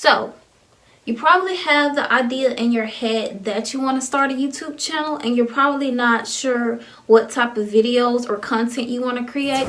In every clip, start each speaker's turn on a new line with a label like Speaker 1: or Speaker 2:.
Speaker 1: So you probably have the idea in your head that you want to start a YouTube channel, and you're probably not sure what type of videos or content you want to create.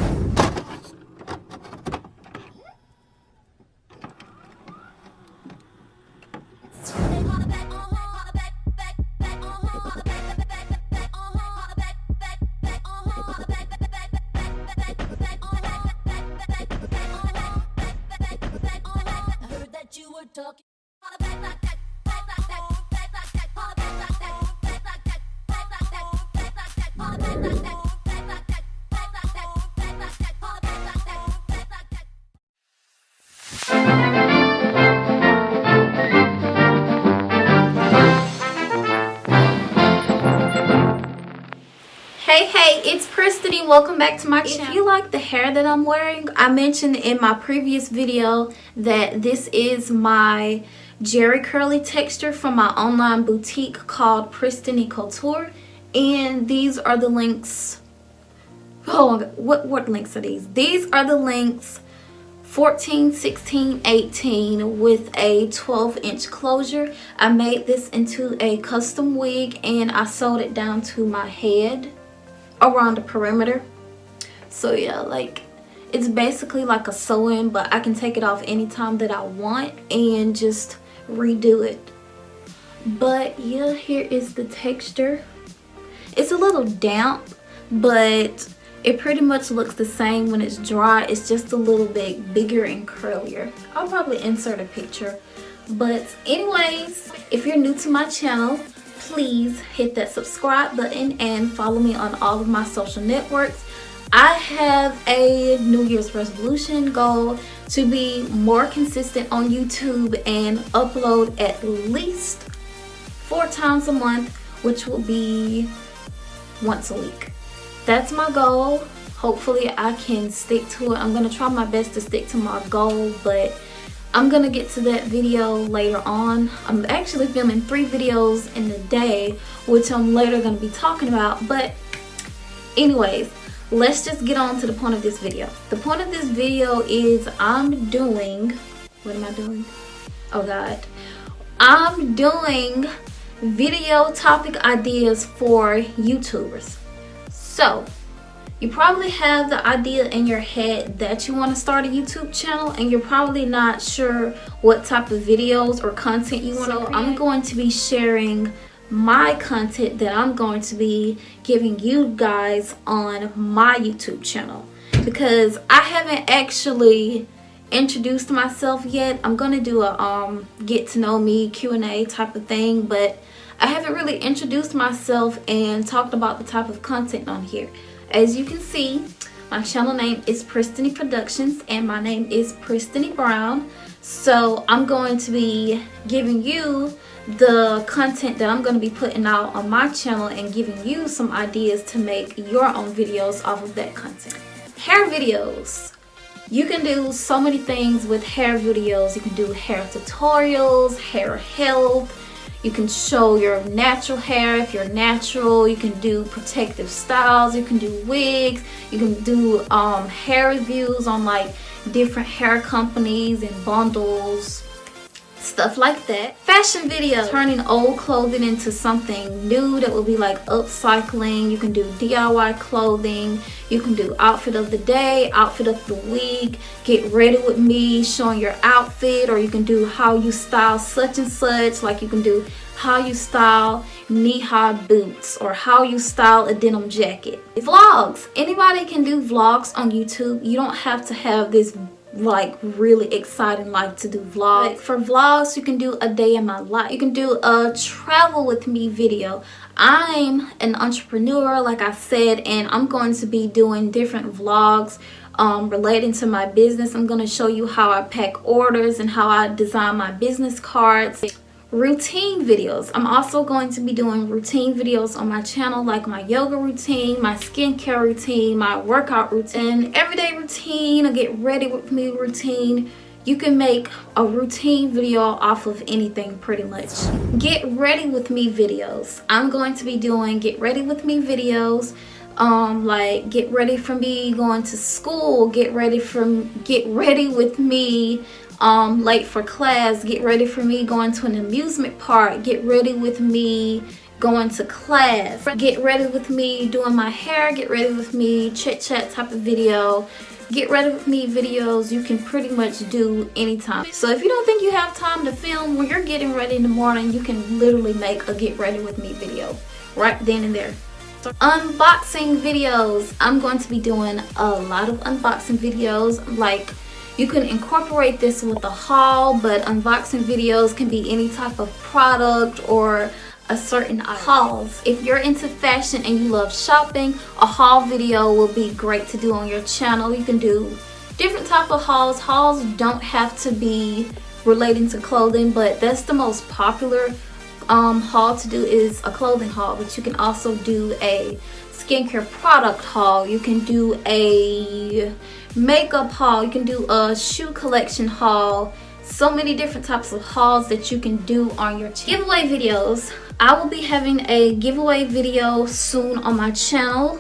Speaker 1: Hey, it's Pristiny. Welcome back to my channel. If you like the hair that I'm wearing, I mentioned in my previous video that this is my jerry curly texture from my online boutique called Pristiny Couture, and these are the links. Oh my God, what links are these? These are the links 14, 16, 18 with a 12-inch closure. I made this into a custom wig and I sewed it down to my head around the perimeter. So yeah, like it's basically like a sew-in, but I can take it off anytime that I want and just redo it. But yeah, here is the texture. It's a little damp, but it pretty much looks the same when it's dry. It's just a little bit bigger and curlier. I'll probably insert a picture. But anyways, if you're new to my channel, please hit that subscribe button and follow me on all of my social networks. I have a New Year's resolution goal to be more consistent on YouTube and upload at least 4 times a month, which will be once a week. That's my goal. Hopefully I can stick to it. I'm going to try my best to stick to my goal, but I'm going to get to that video later on. I'm actually filming 3 videos in a day, which I'm later going to be talking about. But anyways, let's just get on to the point of this video. The point of this video is I'm doing, what am I doing? Oh God. I'm doing video topic ideas for YouTubers. So you probably have the idea in your head that you want to start a YouTube channel, and you're probably not sure what type of videos or content you want to create. I'm going to be sharing my content that I'm going to be giving you guys on my YouTube channel, because I haven't actually introduced myself yet. I'm going to do a get to know me Q&A type of thing, but I haven't really introduced myself and talked about the type of content on here. As you can see, my channel name is Pristiny Productions and my name is Pristiny.Brown. So I'm going to be giving you the content that I'm going to be putting out on my channel and giving you some ideas to make your own videos off of that content. Hair videos. You can do so many things with hair videos. You can do hair tutorials, hair health. You can show your natural hair if you're natural. You can do protective styles. You can do wigs. You can do hair reviews on like different hair companies and bundles, stuff like that. Fashion videos, turning old clothing into something new that will be like upcycling. You can do DIY clothing. You can do outfit of the day, outfit of the week, get ready with me, showing your outfit, or you can do how you style such and such. Like you can do how you style knee-high boots or how you style a denim jacket. Vlogs. Anybody can do vlogs on YouTube. You don't have to have this like really exciting life to do vlogs. Like for vlogs, you can do a day in my life. You can do a travel with me video. I'm an entrepreneur, like I said, and I'm going to be doing different vlogs relating to my business. I'm going to show you how I pack orders and how I design my business cards. Routine videos. I'm also going to be doing routine videos on my channel, like my yoga routine, my skincare routine, my workout routine, everyday routine, a get ready with me routine. You can make a routine video off of anything pretty much. Get ready with me videos. I'm going to be doing get ready with me videos, like get ready for me going to school, get ready with me late for class, get ready for me going to an amusement park, get ready with me going to class, get ready with me doing my hair, get ready with me chit chat type of video, get ready with me videos you can pretty much do anytime. So if you don't think you have time to film when you're getting ready in the morning, you can literally make a get ready with me video right then and there. Unboxing videos. I'm going to be doing a lot of unboxing videos. Like, you can incorporate this with a haul, but unboxing videos can be any type of product or a certain hauls. If you're into fashion and you love shopping, a haul video will be great to do on your channel. You can do different type of hauls. Hauls don't have to be relating to clothing, but that's the most popular haul to do is a clothing haul. But you can also do a skincare product haul, you can do a makeup haul, you can do a shoe collection haul. So many different types of hauls that you can do on your channel. Giveaway videos. I will be having a giveaway video soon on my channel.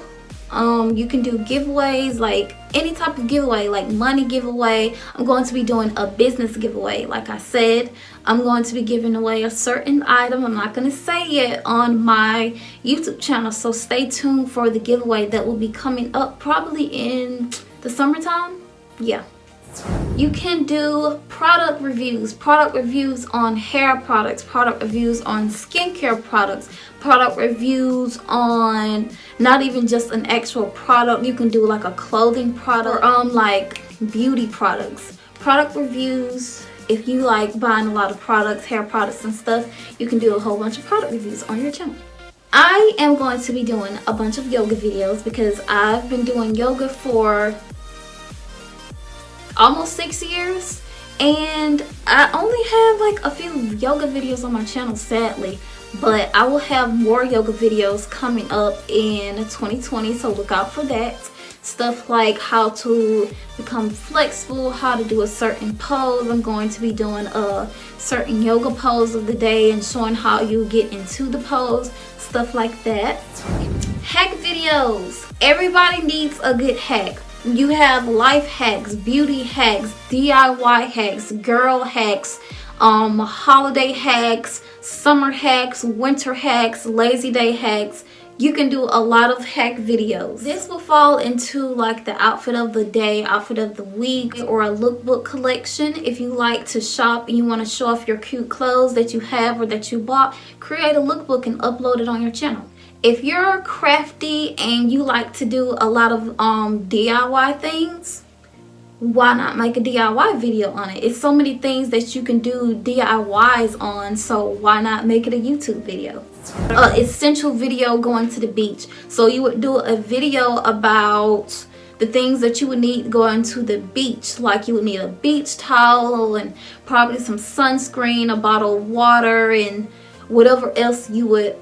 Speaker 1: You can do giveaways, like any type of giveaway, like money giveaway. I'm going to be doing a business giveaway. Like I said, I'm going to be giving away a certain item. I'm not going to say it on my YouTube channel, so stay tuned for the giveaway that will be coming up probably in the summertime. Yeah. You can do product reviews on hair products, product reviews on skincare products, product reviews on not even just an actual product. You can do like a clothing product or like beauty products. Product reviews, if you like buying a lot of products, hair products and stuff, you can do a whole bunch of product reviews on your channel. I am going to be doing a bunch of yoga videos because I've been doing yoga for almost 6 years, and I only have like a few yoga videos on my channel, sadly, but I will have more yoga videos coming up in 2020, so look out for that. Stuff like how to become flexible, how to do a certain pose. I'm going to be doing a certain yoga pose of the day and showing how you get into the pose, stuff like that. Hack videos. Everybody needs a good hack. You have life hacks, beauty hacks, DIY hacks, girl hacks, holiday hacks, summer hacks, winter hacks, lazy day hacks. You can do a lot of hack videos. This will fall into like the outfit of the day, outfit of the week, or a lookbook collection. If you like to shop and you want to show off your cute clothes that you have or that you bought, create a lookbook and upload it on your channel. If you're crafty and you like to do a lot of DIY things, why not make a DIY video on it? It's so many things that you can do DIYs on, so why not make it a YouTube video? Essential video going to the beach. So you would do a video about the things that you would need going to the beach. Like you would need a beach towel and probably some sunscreen, a bottle of water, and whatever else you would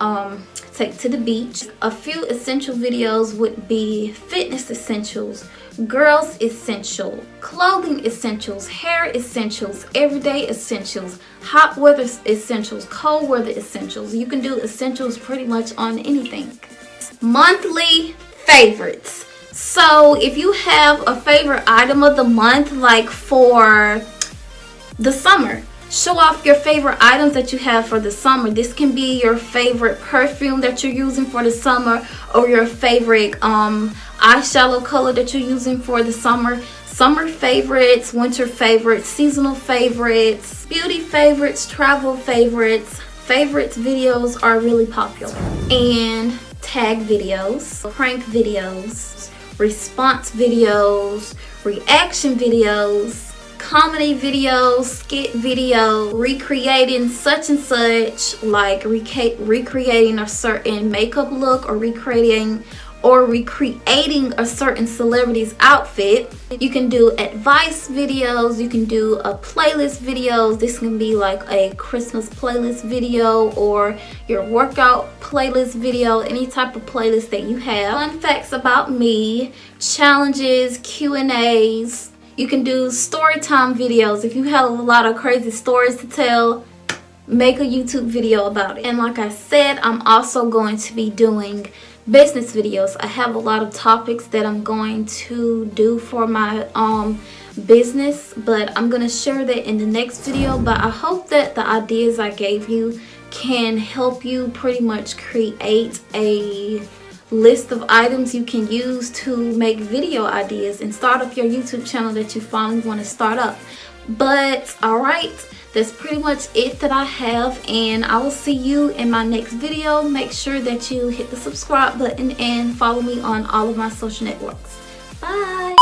Speaker 1: take to the beach. A few essential videos would be fitness essentials, girls essential, clothing essentials, hair essentials, everyday essentials, hot weather essentials, cold weather essentials. You can do essentials pretty much on anything. Monthly favorites. So if you have a favorite item of the month, like for the summer, show off your favorite items that you have for the summer. This can be your favorite perfume that you're using for the summer, or your favorite eyeshadow color that you're using for the summer. Summer favorites, winter favorites, seasonal favorites, beauty favorites, travel favorites. Favorites videos are really popular. And tag videos, prank videos, response videos, reaction videos, comedy videos, skit video, recreating such and such, like recreating a certain makeup look, or recreating a certain celebrity's outfit. You can do advice videos, you can do a playlist videos. This can be like a Christmas playlist video or your workout playlist video, any type of playlist that you have. Fun facts about me, challenges, Q&As. You can do story time videos. If you have a lot of crazy stories to tell, make a YouTube video about it. And like I said, I'm also going to be doing business videos. I have a lot of topics that I'm going to do for my business, but I'm gonna share that in the next video. But I hope that the ideas I gave you can help you pretty much create a list of items you can use to make video ideas and start up your YouTube channel that you finally want to start up. But alright, that's pretty much it that I have, and I will see you in my next video. Make sure that you hit the subscribe button and follow me on all of my social networks. Bye.